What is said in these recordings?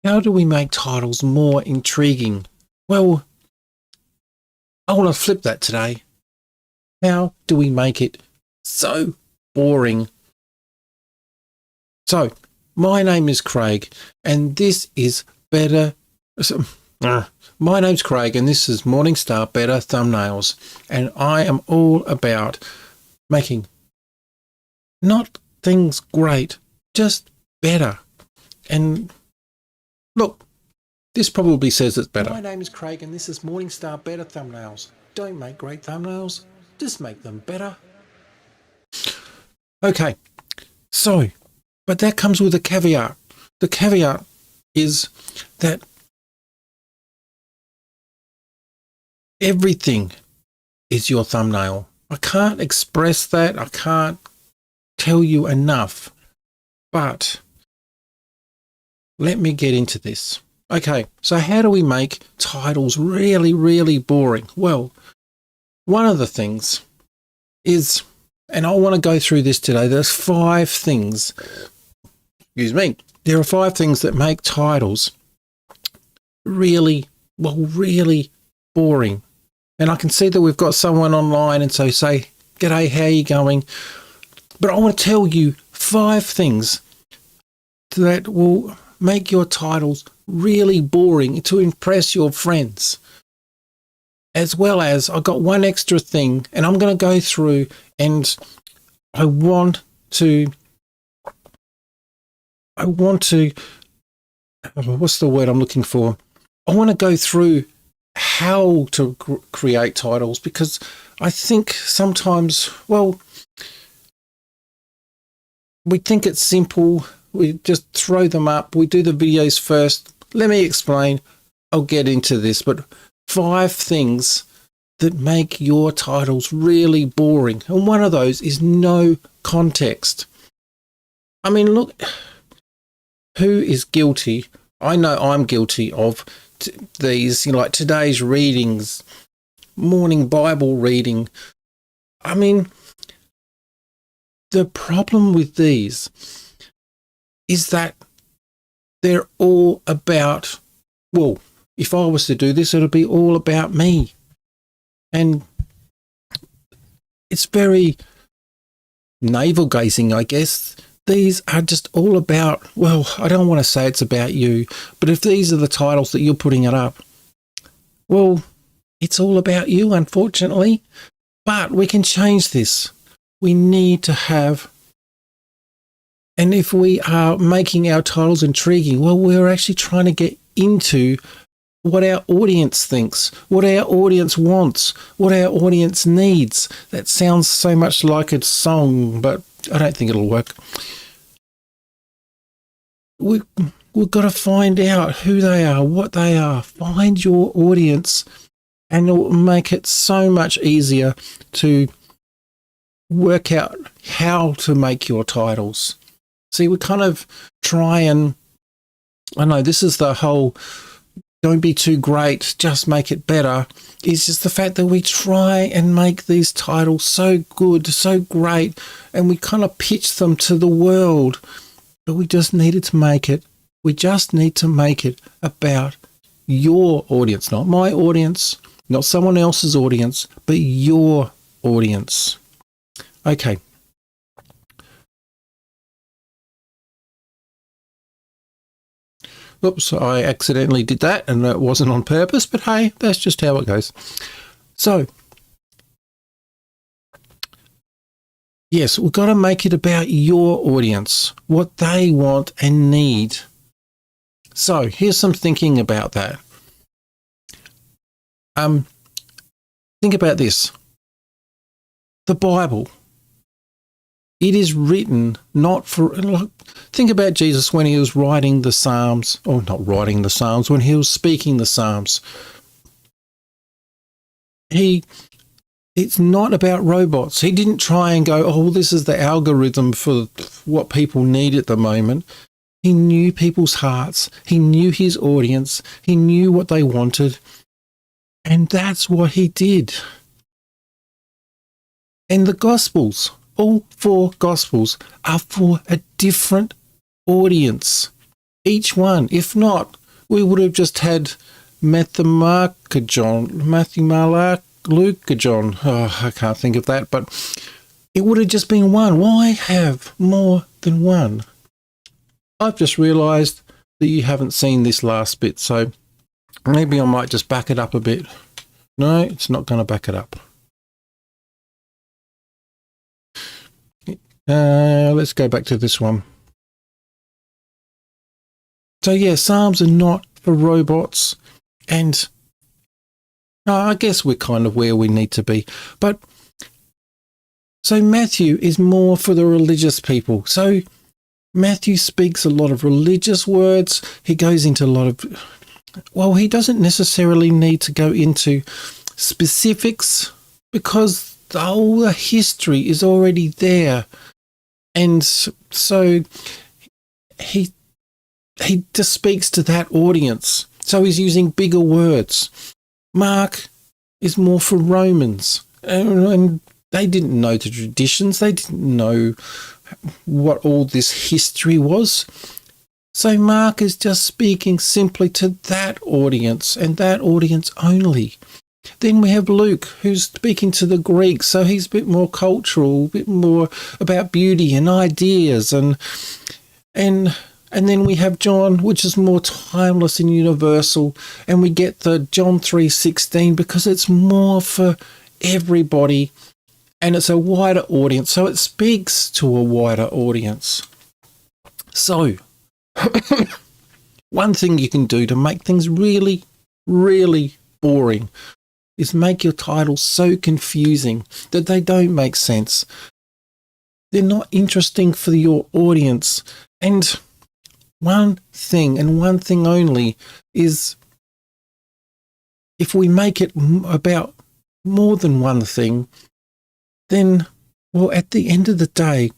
How do we make titles more intriguing? Well, I want to flip that today. How do we make it so boring? So, my name is Craig, and this is Better... My name's Craig, and this is Morningstar Better Thumbnails, and I am all about making not things great, just better. And look, this probably says it's better. My name is Craig, and this is Morningstar Better Thumbnails. Don't make great thumbnails, just make them better. Okay, so, but that comes with a caveat. The caveat is that everything is your thumbnail. I can't express that. I can't tell you enough. But let me get into this. Okay, so how do we make titles really, really boring? Well, one of the things is, and I want to go through this today, there's 5 things, there are 5 things that make titles really boring. And I can see that we've got someone online, and so say, "G'day, how you going?" But I want to tell you 5 things that will make your titles really boring to impress your friends. As well as, I've got one extra thing, and I'm going to go through, and I want to, what's the word I'm looking for? I want to go through how to create titles, because I think sometimes, well, we think it's simple. We just throw them up. We do the videos first. Let me explain. I'll get into this, but 5 things that make your titles really boring. And one of those is no context. I mean, look, who is guilty? I know I'm guilty of these, like today's readings, morning Bible reading. I mean, the problem with these is that they're all about, well, if I was to do this, it'll be all about me. And it's very navel-gazing, I guess. These are just all about, well, I don't want to say it's about you, but if these are the titles that you're putting it up, well, it's all about you, unfortunately. But we can change this. We need to have, and if we are making our titles intriguing, well, we're actually trying to get into what our audience thinks, what our audience wants, what our audience needs. That sounds so much like a song, but I don't think it'll work. We've got to find out who they are, what they are. Find your audience, and it'll make it so much easier to work out how to make your titles. See, we kind of try and, I know this is the whole, don't be too great, just make it better. It's just the fact that we try and make these titles so good, so great, and we kind of pitch them to the world. But we just needed to make it. We just need to make it about your audience, not my audience, not someone else's audience, but your audience. Okay. Oops, I accidentally did that, and it wasn't on purpose, but hey, that's just how it goes. So, yes, we've got to make it about your audience, what they want and need. So, here's some thinking about that. Think about this. The Bible. It is written not for, like, think about Jesus when he was writing the Psalms, or not writing the Psalms, when he was speaking the Psalms. It's not about robots. He didn't try and go, oh, this is the algorithm for what people need at the moment. He knew people's hearts. He knew his audience. He knew what they wanted. And that's what he did. And the Gospels, all 4 Gospels, are for a different audience. each one. If not, we would have just had Matthew Lukajon. Oh, I can't think of that, but it would have just been one. Why have more than one? I've just realised that you haven't seen this last bit, so maybe I might just back it up a bit. No, it's not going to back it up. Let's go back to this one. So yeah, Psalms are not for robots, and I guess we're kind of where we need to be. But so Matthew is more for the religious people. So Matthew speaks a lot of religious words. He goes into a lot of, well, he doesn't necessarily need to go into specifics because all the history is already there. And so he just speaks to that audience. So he's using bigger words. Mark is more for Romans. And they didn't know the traditions. They didn't know what all this history was. So Mark is just speaking simply to that audience and that audience only. Then we have Luke, who's speaking to the Greeks, so he's a bit more cultural, a bit more about beauty and ideas, and then we have John, which is more timeless and universal, and we get the John 3:16 because it's more for everybody, and it's a wider audience, so it speaks to a wider audience. So, one thing you can do to make things really, really boring is make your titles so confusing that they don't make sense. They're not interesting for your audience. And one thing and one thing only is if we make it about more than one thing, then, well, at the end of the day,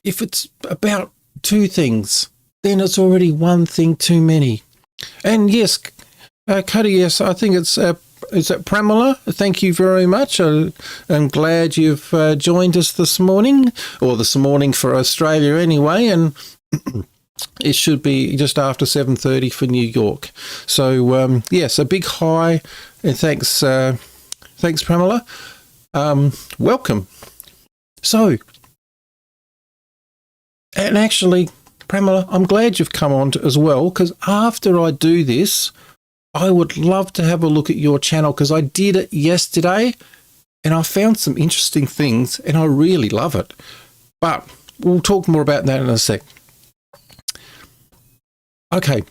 if it's about two things, then it's already one thing too many. And yes, Cuddy, yes, I think it's, is it Pramila? Thank you very much. I'm glad you've joined us this morning, or this morning for Australia anyway, and it should be just after 7:30 for New York. So, yes, a big hi, and thanks Pramila. Welcome. So, and actually, Pramila, I'm glad you've come on as well, because after I do this, I would love to have a look at your channel, because I did it yesterday and I found some interesting things and I really love it. But we'll talk more about that in a sec. Okay,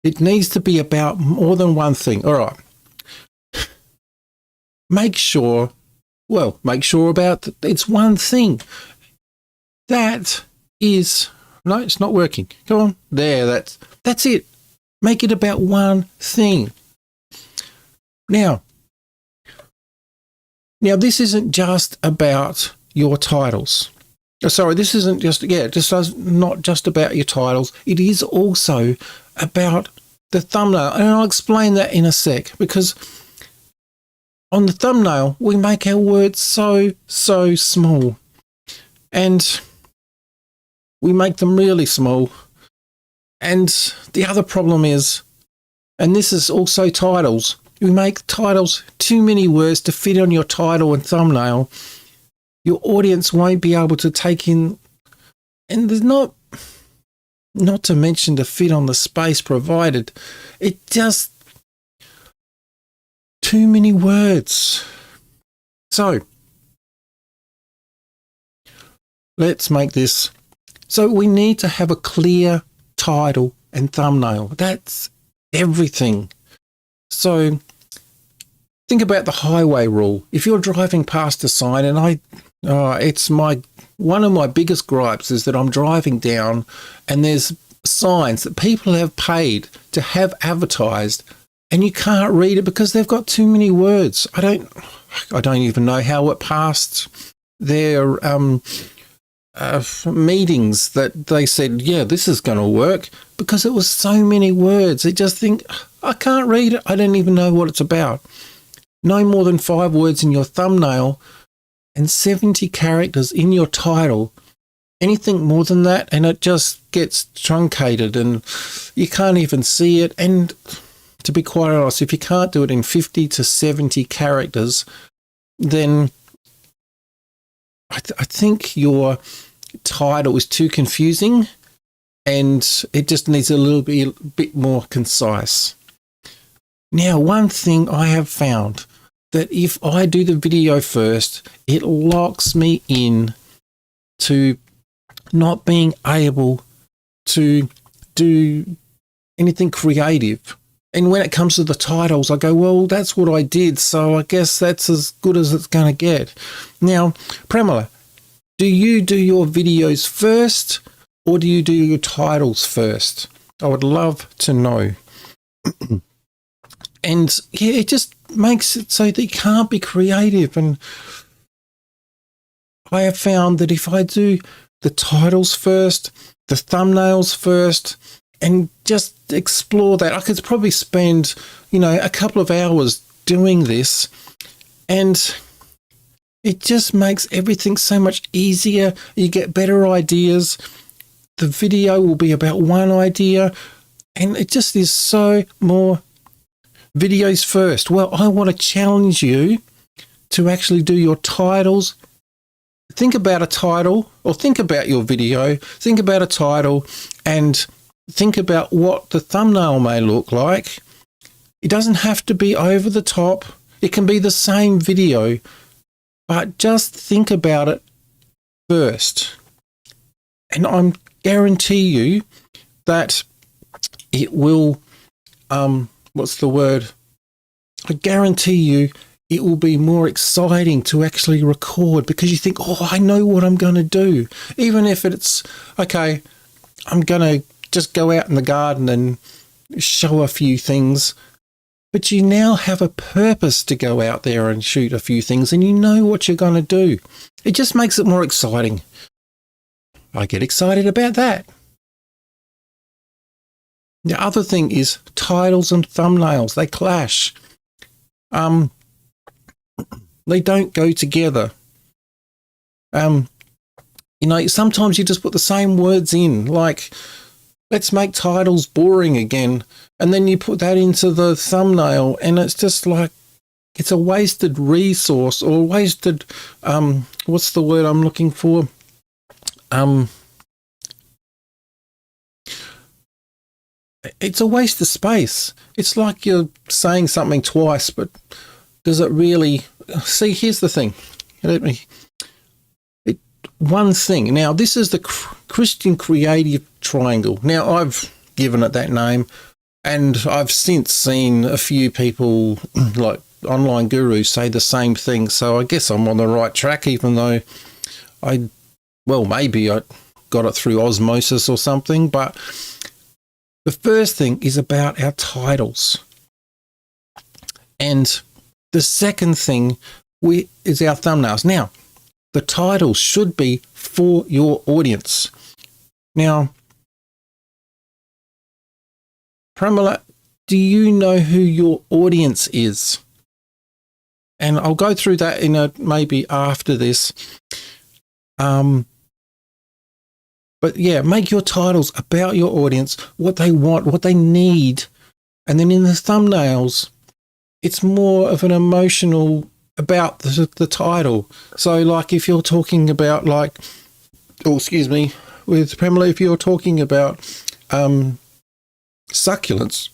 it needs to be about more than one thing. All right. Make sure about it's one thing. That is, no, it's not working. Come on. There, that's it. Make it about one thing. Now, this isn't just about your titles. Sorry, this isn't just, not just about your titles. It is also about the thumbnail. And I'll explain that in a sec, because on the thumbnail, we make our words so small. And we make them really small. And the other problem is, and this is also titles, you make titles too many words to fit on your title and thumbnail. Your audience won't be able to take in, and there's not to mention to fit on the space provided. It just too many words. So let's make this. So we need to have a clear title and thumbnail. That's everything. So think about the highway rule. If you're driving past a sign, and one of my biggest gripes is that I'm driving down and there's signs that people have paid to have advertised and you can't read it because they've got too many words. I don't even know how it passed their meetings that they said, yeah, this is going to work, because it was so many words. I just think, I can't read it. I don't even know what it's about. No more than 5 words in your thumbnail and 70 characters in your title, Anything more than that, and it just gets truncated and you can't even see it. And to be quite honest, if you can't do it in 50 to 70 characters, then I think your title is too confusing and it just needs a little bit more concise. Now, one thing I have found, that if I do the video first, it locks me in to not being able to do anything creative. And when it comes to the titles, I go, well, that's what I did, so I guess that's as good as it's going to get. Now, Pramila, do you do your videos first or do you do your titles first? I would love to know. And yeah, it just makes it so that you can't be creative. And I have found that if I do the titles first, the thumbnails first, and just explore that, I could probably spend, a couple of hours doing this, and it just makes everything so much easier. You get better ideas. The video will be about one idea, and it just is so more videos first. Well, I want to challenge you to actually do your titles. Think about a title, or think about your video, think about a title, and think about what the thumbnail may look like. It doesn't have to be over the top. It can be the same video, but just think about it first. And I guarantee you that it will, I guarantee you it will be more exciting to actually record, because you think, oh, I know what I'm going to do. Even if it's, okay, I'm going to just go out in the garden and show a few things. But you now have a purpose to go out there and shoot a few things, and you know what you're going to do. It just makes it more exciting. I get excited about that. The other thing is titles and thumbnails. They clash. They don't go together. Sometimes you just put the same words in, like, let's make titles boring again. And then you put that into the thumbnail, and it's just like, it's a wasted resource, or wasted, what's the word I'm looking for? It's a waste of space. It's like you're saying something twice, but does it really? See, here's the thing. One thing. Now, this is the Christian Creative Triangle. Now, I've given it that name, and I've since seen a few people, like online gurus, say the same thing. So I guess I'm on the right track, even though maybe I got it through osmosis or something. But the first thing is about our titles. And the second thing is our thumbnails. Now, the title should be for your audience. Now, Pramila, do you know who your audience is? And I'll go through that maybe after this. But yeah, make your titles about your audience, what they want, what they need. And then in the thumbnails, it's more of an emotional about the title. So like if you're talking about with Pramila, if you're talking about succulents,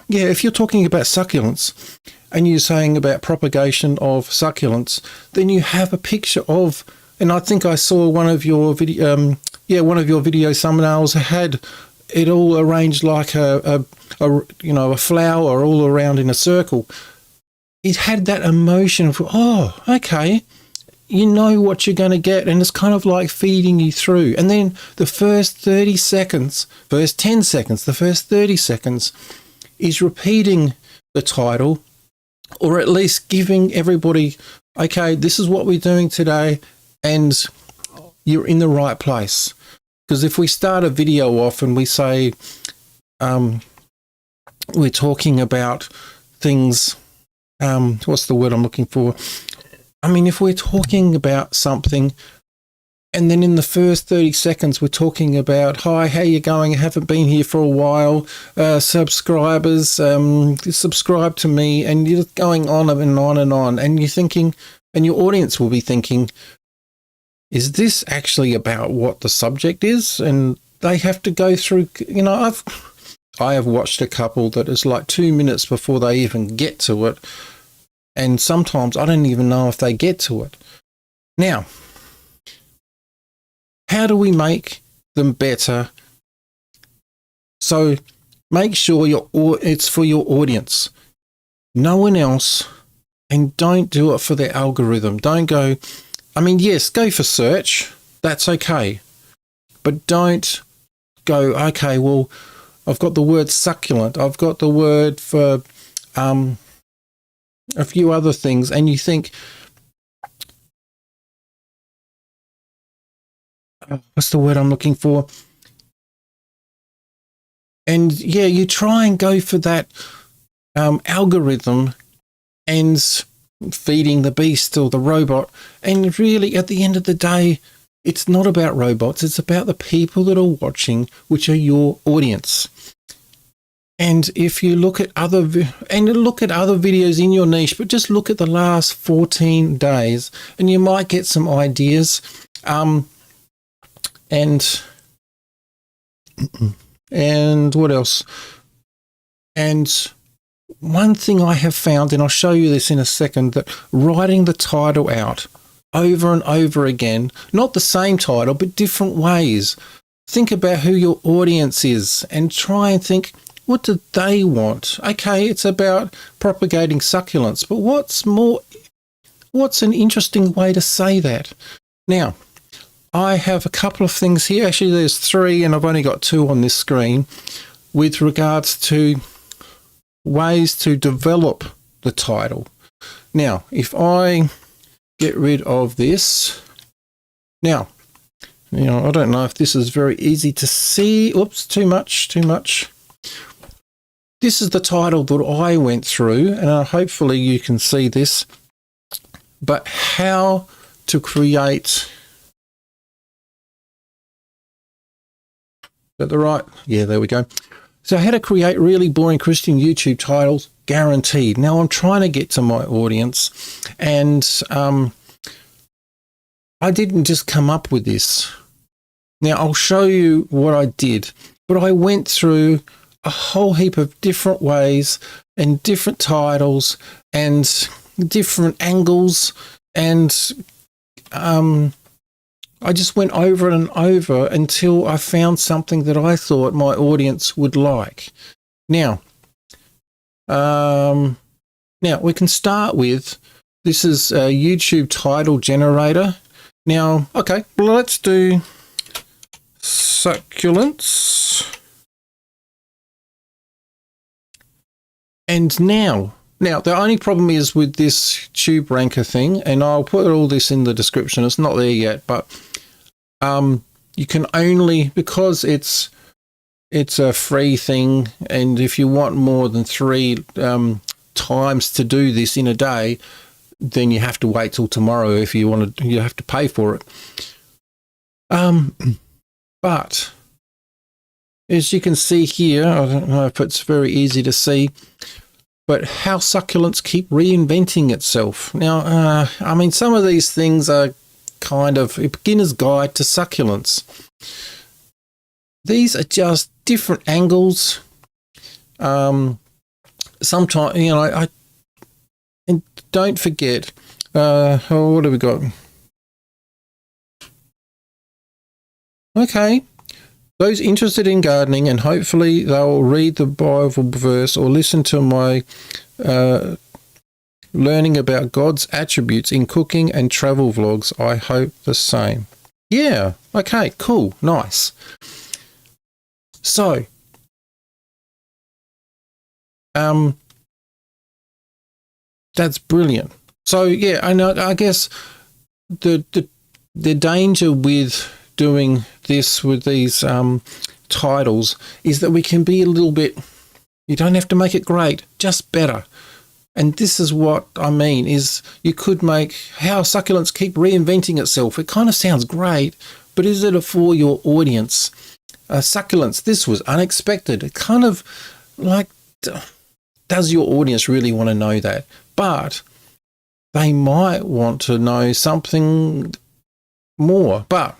if you're talking about succulents and you're saying about propagation of succulents, then you have a picture of, and I think I saw one of your video thumbnails had it all arranged like a flower all around in a circle. It had that emotion of, oh, okay, you know what you're going to get, and it's kind of like feeding you through. And then the first 30 seconds, first 10 seconds, the first 30 seconds is repeating the title, or at least giving everybody, okay, this is what we're doing today, and you're in the right place. Because if we start a video off and we say we're talking about things, what's the word I'm looking for? I mean, if we're talking about something And then in the first 30 seconds, we're talking about, hi, how you going? I haven't been here for a while. Subscribers, subscribe to me. And you're just going on and on and on. And you're thinking, and your audience will be thinking, is this actually about what the subject is? And they have to go through, I have watched a couple that is like 2 minutes before they even get to it. And sometimes I don't even know if they get to it. Now, how do we make them better? So make sure it's for your audience, no one else, and don't do it for the algorithm. Don't go, yes, go for search. That's okay. But don't go, okay, well, I've got the word succulent. I've got the word for a few other things. And you think, what's the word I'm looking for? And yeah, you try and go for that algorithm and feeding the beast or the robot. And really, at the end of the day, it's not about robots. It's about the people that are watching, which are your audience. And if you look at other videos in your niche, but just look at the last 14 days, and you might get some ideas. And what else? And one thing I have found, and I'll show you this in a second, that writing the title out over and over again, not the same title, but different ways. Think about who your audience is and try and think, what do they want? Okay, it's about propagating succulents, but what's an interesting way to say that? Now, I have a couple of things here. Actually, there's 3, and I've only got 2 on this screen with regards to ways to develop the title. Now, if I get rid of this, now, I don't know if this is very easy to see. Oops, too much. This is the title that I went through, and hopefully you can see this, but how to create... Is that the right? Yeah, there we go. So how to create really boring Christian YouTube titles, guaranteed. Now I'm trying to get to my audience, and I didn't just come up with this. Now I'll show you what I did, but I went through a whole heap of different ways and different titles and different angles, and I just went over and over until I found something that I thought my audience would like. Now we can start with, this is a YouTube title generator. Now, okay, well, let's do succulents. And now the only problem is with this tube ranker thing, and I'll put all this in the description. It's not there yet, but you can only, because it's a free thing, and if you want more than 3 times to do this in a day, then you have to wait till tomorrow. If you want to, you have to pay for it. But as you can see here, I don't know if it's very easy to see, but how succulents keep reinventing itself. Now, some of these things are kind of a beginner's guide to succulents. These are just different angles. Sometimes, and don't forget, what have we got? Okay. Those interested in gardening, and hopefully they'll read the Bible verse or listen to my learning about God's attributes in cooking and travel vlogs. I hope the same. Yeah. Okay, cool. Nice. So, that's brilliant. So, yeah, I guess the danger with doing this with these titles is that we can be a little bit, you don't have to make it great, just better. And this is what I mean, is you could make how succulents keep reinventing itself. It kind of sounds great, but is it for your audience? Succulents, this was unexpected. It kind of like, does your audience really want to know that? But they might want to know something more. But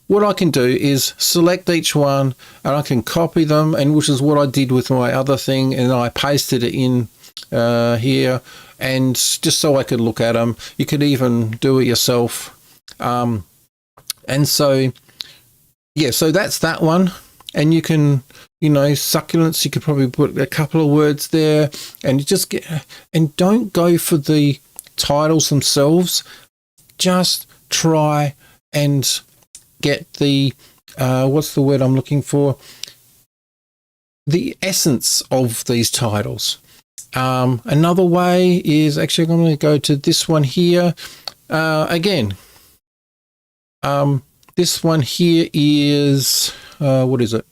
what I can do is select each one and I can copy them, and which is what I did with my other thing, and I pasted it in here, and just so I could look at them. You could even do it yourself. And so, yeah, so that's that one. And you can, succulents, you could probably put a couple of words there, and you just and don't go for the titles themselves. Just try and get the, what's the word I'm looking for? The essence of these titles. Another way is actually, I'm going to go to this one here. Again, this one here is, what is it?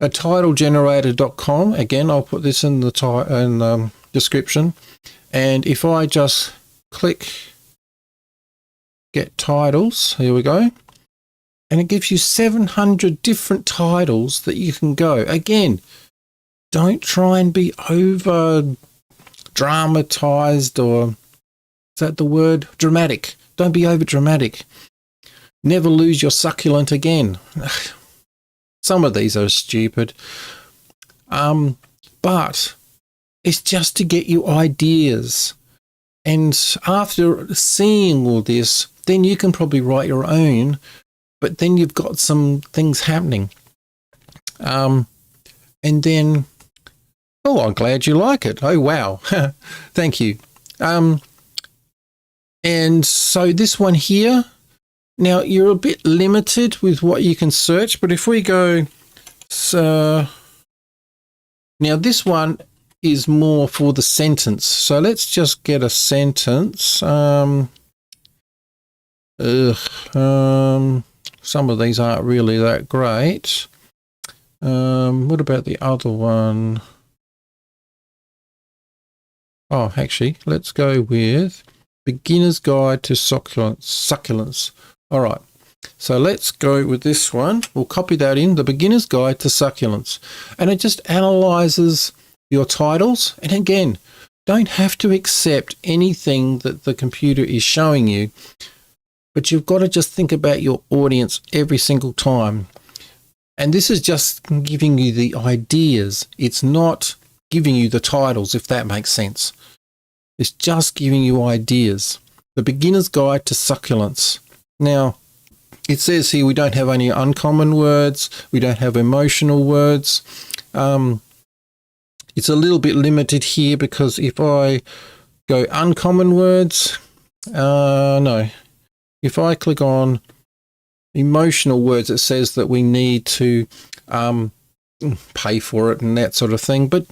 A titlegenerator.com. Again, I'll put this in the description. And if I just click get titles, here we go. And it gives you 700 different titles that you can go. Again, don't try and be over dramatized, or is that the word? Dramatic. Don't be over dramatic. Never lose your succulent again. Some of these are stupid. But it's just to get you ideas. And after seeing all this, then you can probably write your own, but then you've got some things happening. And then, oh, I'm glad you like it. Oh, wow. Thank you. And so this one here, now you're a bit limited with what you can search, but if we go, now this one is more for the sentence. So let's just get a sentence. Some of these aren't really that great. What about the other one? Oh, actually, let's go with Beginner's Guide to Succulents. All right, so let's go with this one. We'll copy that in, the Beginner's Guide to Succulents. And it just analyzes your titles. And again, don't have to accept anything that the computer is showing you, but you've got to just think about your audience every single time. And this is just giving you the ideas. It's not giving you the titles, if that makes sense. It's just giving you ideas. The Beginner's Guide to Succulents. Now, it says here we don't have any uncommon words. We don't have emotional words. It's a little bit limited here because if I go uncommon words, no. If I click on emotional words, it says that we need to pay for it and that sort of thing. But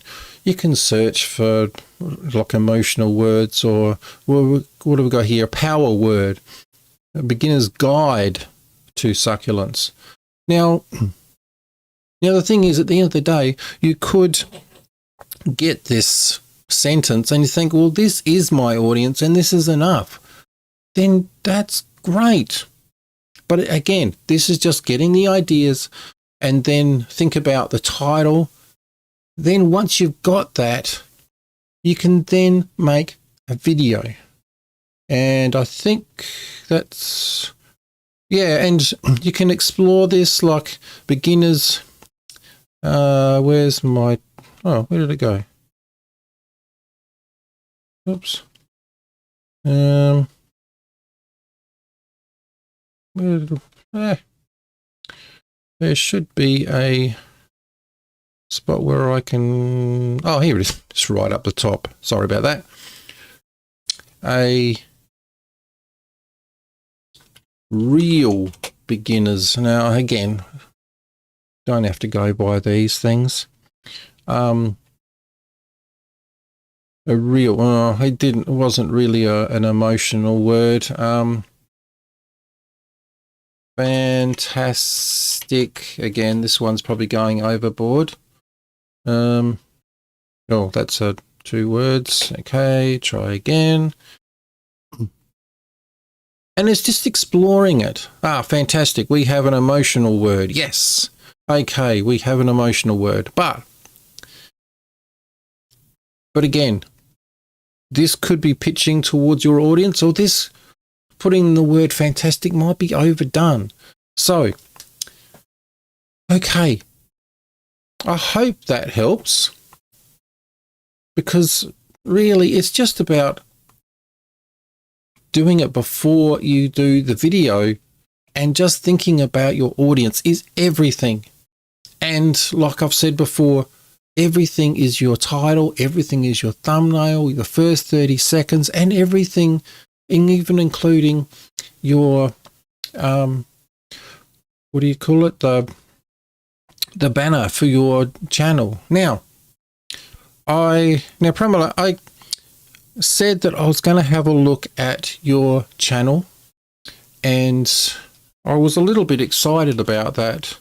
you can search for like emotional words, or what have we got here? A power word. A beginner's guide to succulents. Now the thing is, at the end of the day, you could get this sentence and you think, well, this is my audience and this is enough. Then that's great. But again, this is just getting the ideas, and then think about the title. Then once you've got that, you can then make a video. And I think that's, yeah, and you can explore this like beginners. Where's my, oh, where did it go? Oops. Where did it, there should be a spot where I can, oh, here it is. It's right up the top. Sorry about that. A real beginners. Now, again, don't have to go by these things. A real, it wasn't really an emotional word. Fantastic. Again, this one's probably going overboard. Oh, that's a 2 words. Okay, try again. And it's just exploring it. Ah, fantastic. We have an emotional word. Yes. Okay, we have an emotional word. But again, this could be pitching towards your audience, or this putting the word fantastic might be overdone. So, okay. I hope that helps, because really it's just about doing it before you do the video, and just thinking about your audience is everything. And like I've said before, everything is your title, everything is your thumbnail, the first 30 seconds, and everything, even including your, what do you call it? The banner for your channel. Now, Pramila, I said that I was going to have a look at your channel, and I was a little bit excited about that.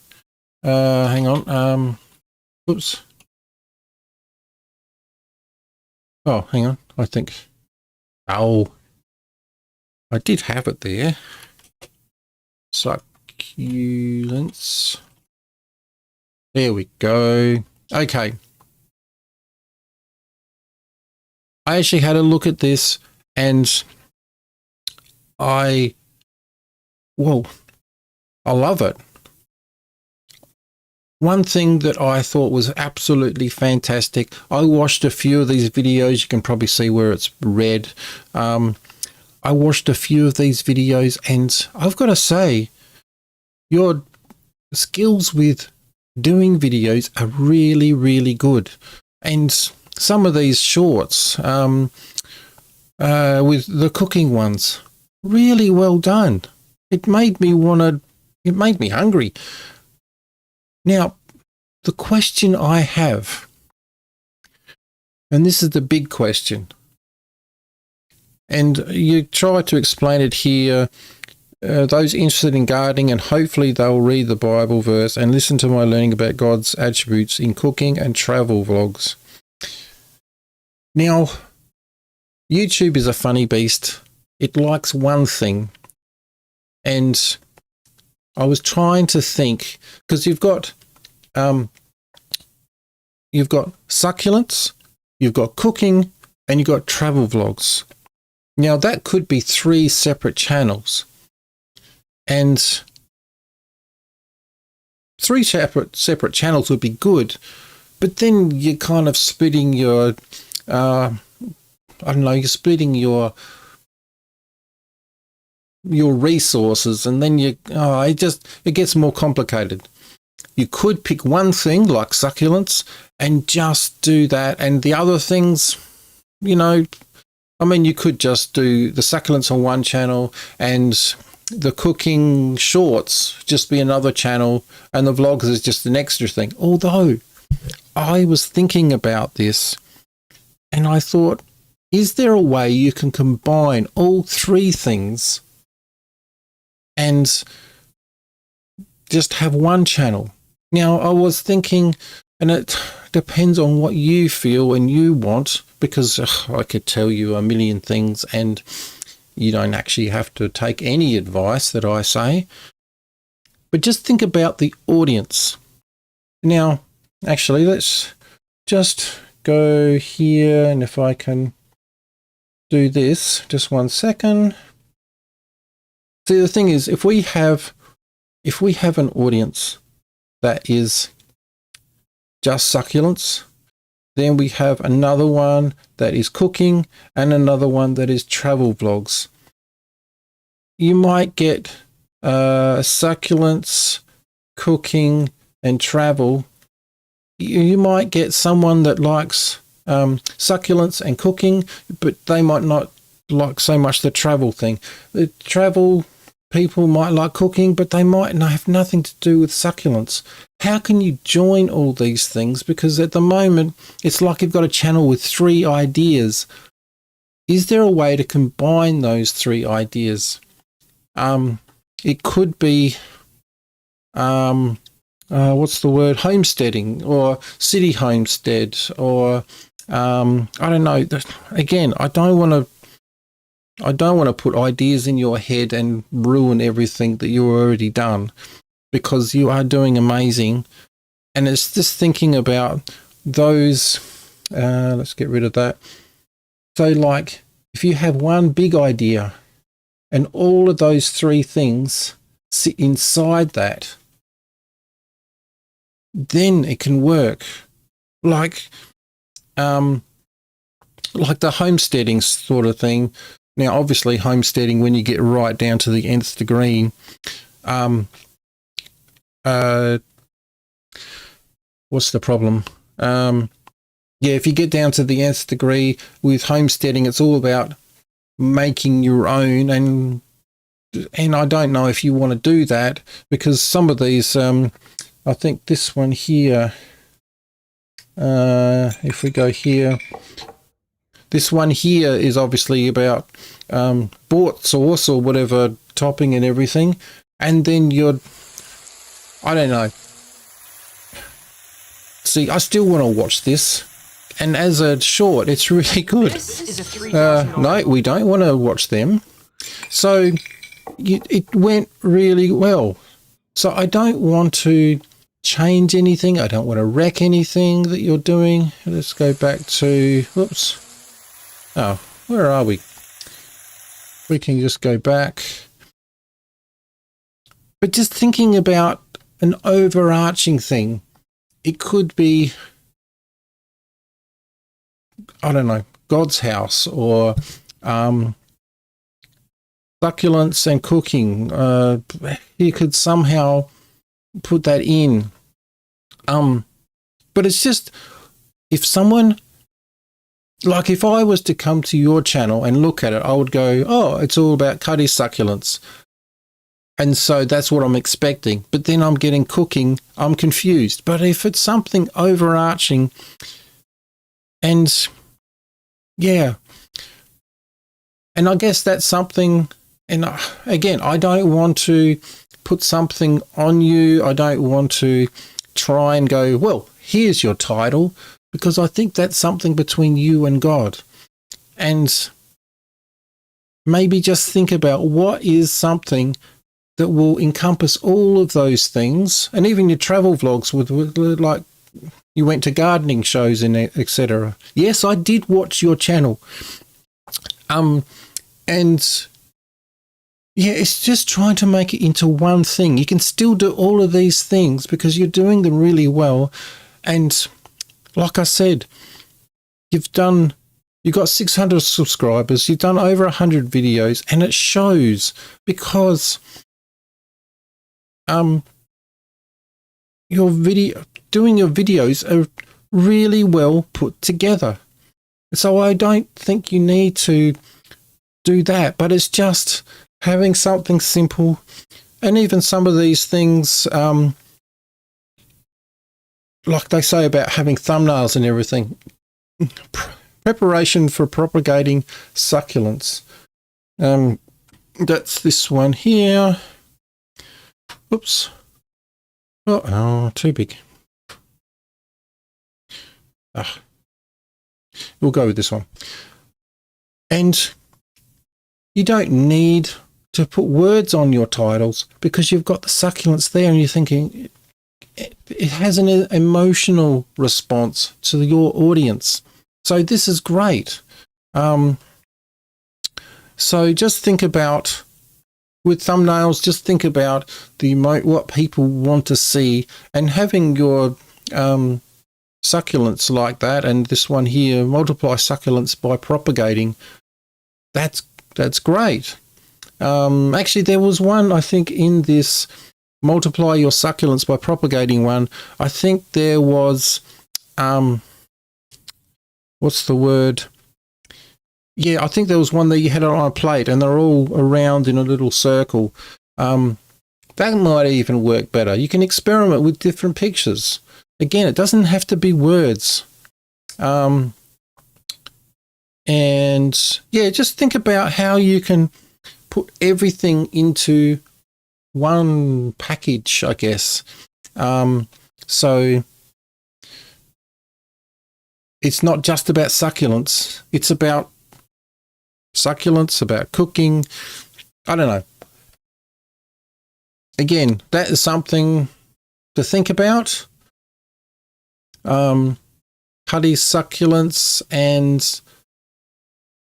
Hang on. Oops. Oh, hang on. I think. Oh, I did have it there. Succulents. There we go. Okay. I actually had a look at this, and I love it. One thing that I thought was absolutely fantastic, I watched a few of these videos. You can probably see where it's red. I watched a few of these videos, and I've got to say, your skills with doing videos are really, really good. And some of these shorts, with the cooking ones, really well done. It made me hungry. Now, the question I have, and this is the big question, and you try to explain it here, those interested in gardening, and hopefully they'll read the Bible verse and listen to my learning about God's attributes in cooking and travel vlogs. Now, YouTube is a funny beast. It likes one thing, and I was trying to think, because you've got succulents, you've got cooking, and you've got travel vlogs. Now that could be 3 separate channels, and 3 separate channels would be good, but then you're kind of splitting your, you're splitting your resources, and then it gets more complicated. You could pick one thing like succulents and just do that, and the other things, you could just do the succulents on one channel and the cooking shorts just be another channel, and the vlogs is just an extra thing. Although I was thinking about this, and I thought, is there a way you can combine all 3 things and just have one channel? Now, I was thinking, and it depends on what you feel and you want, because I could tell you a million things and you don't actually have to take any advice that I say. But just think about the audience. Now, actually, let's just go here, and if I can do this, just one second. See, the thing is, if we have an audience that is just succulents, then we have another one that is cooking and another one that is travel vlogs. You might get succulents, cooking, and travel. You might get someone that likes succulents and cooking, but they might not like so much the travel thing. The travel people might like cooking, but they might have nothing to do with succulents. How can you join all these things? Because at the moment, it's like you've got a channel with 3 ideas. Is there a way to combine those 3 ideas? It could be, what's the word? Homesteading, or city homestead, or I don't know. Again, I don't want to put ideas in your head and ruin everything that you've already done, because you are doing amazing. And it's just thinking about those. Let's get rid of that. So like, if you have one big idea and all of those three things sit inside that, then it can work. Like the homesteading sort of thing. Now, obviously, homesteading, when you get right down to the nth degree, what's the problem? If you get down to the nth degree with homesteading, it's all about making your own, and I don't know if you want to do that, because some of these, I think this one here, if we go here, this one here is obviously about bought sauce or whatever topping and everything, and then I don't know. See, I still want to watch this, and as a short, it's really good. This is a $3,000. No, we don't want to watch them. So it went really well. So I don't want to change anything. I don't want to wreck anything that you're doing. Let's go back to, whoops. Oh, where are we? We can just go back. But just thinking about an overarching thing, it could be, I don't know, God's house, or succulents and cooking. You could somehow put that in. But it's just, if someone, like if I was to come to your channel and look at it, I would go, oh, it's all about cutty succulents. And so that's what I'm expecting. But then I'm getting cooking, I'm confused. But if it's something overarching, and yeah, and I guess that's something, and again, I don't want to put something on you. I don't want to try and go, well, here's your title, because I think that's something between you and God. And maybe just think about what is something that will encompass all of those things, and even your travel vlogs with like you went to gardening shows and etc. Yes, I did watch your channel. And yeah, it's just trying to make it into one thing. You can still do all of these things because you're doing them really well. And like I said, you've got 600 subscribers, you've done over 100 videos, and it shows, because your videos are really well put together. So I don't think you need to do that, but it's just having something simple. And even some of these things, like they say about having thumbnails and everything, preparation for propagating succulents. That's this one here. Oops. Oh, too big. We'll go with this one. And you don't need to put words on your titles, because you've got the succulents there and you're thinking it has an emotional response to your audience. So this is great. So just think about, with thumbnails, just think about what people want to see, and having your succulents like that, and this one here, multiply succulents by propagating. That's great. Actually, there was one, I think, in this multiply your succulents by propagating one. I think there was, what's the word? Yeah, I think there was one that you had it on a plate and they're all around in a little circle. That might even work better. You can experiment with different pictures. Again, it doesn't have to be words. And yeah, just think about how you can put everything into one package, I guess. So it's not just about succulents. It's about succulents, about cooking. I don't know. Again, that is something to think about. Putty succulents and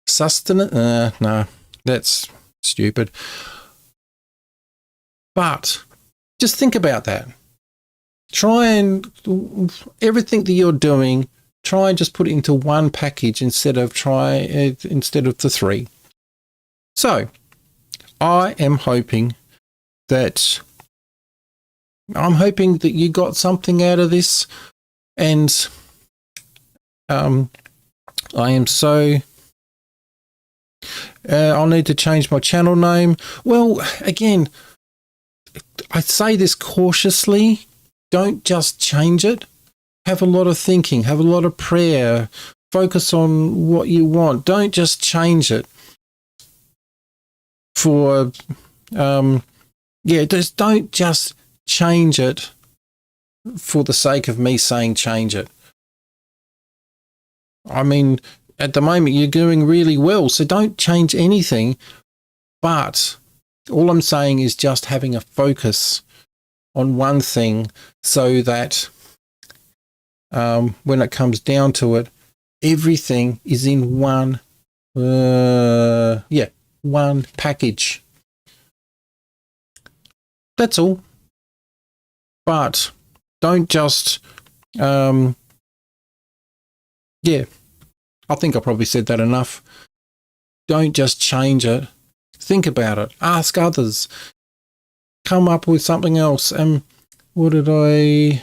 sustenance. No, that's stupid. But just think about that. Try and everything that you're doing, try and just put it into one package instead of the three. So I am hoping that you got something out of this, and I am so I'll need to change my channel name. Well, again, I say this cautiously. Don't just change it. Have a lot of thinking, have a lot of prayer, focus on what you want. Don't just change it for just don't just change it for the sake of me saying change it. I mean, at the moment you're doing really well, so don't change anything. But all I'm saying is just having a focus on one thing so that when it comes down to it, everything is in one package. That's all. But don't just I think I probably said that enough. Don't just change it. Think about it. Ask others. Come up with something else. And what did I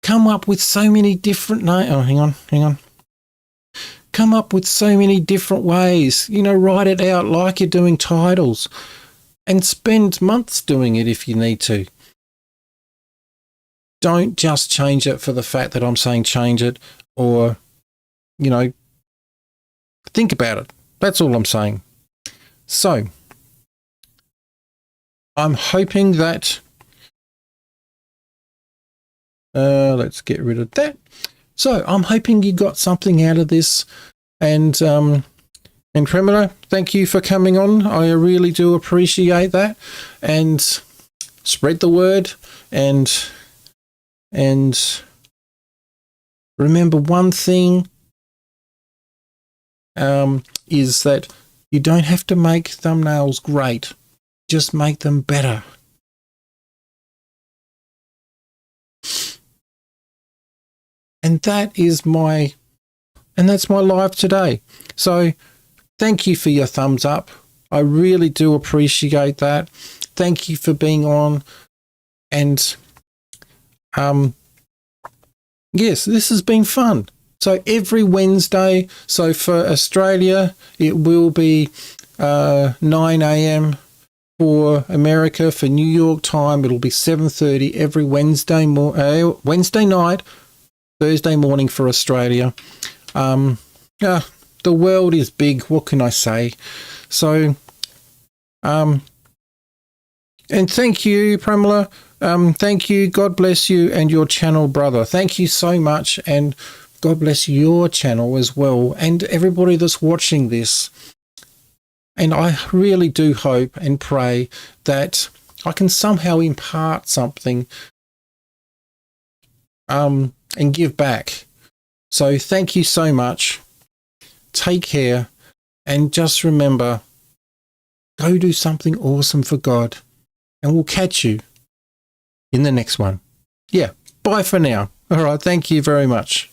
come up with? So many different names. Oh, hang on. Come up with so many different ways. Write it out like you're doing titles, and spend months doing it if you need to. Don't just change it for the fact that I'm saying change it, or, think about it. That's all I'm saying. So, I'm hoping that, let's get rid of that. So, I'm hoping you got something out of this, and Tremolo, thank you for coming on. I really do appreciate that, and spread the word, and remember one thing, is that you don't have to make thumbnails great. Just make them better. And that's my life today. So thank you for your thumbs up. I really do appreciate that. Thank you for being on. And yes, this has been fun. So every Wednesday, so for Australia, it will be 9 a.m. For America. For New York time, it'll be 7:30 every Wednesday night, Thursday morning for Australia. The world is big. What can I say? So, and thank you, Pramela. Thank you. God bless you and your channel, brother. Thank you so much, and God bless your channel as well, and everybody that's watching this. And I really do hope and pray that I can somehow impart something and give back. So thank you so much. Take care, and just remember, go do something awesome for God, and we'll catch you in the next one. Yeah, bye for now. All right, thank you very much.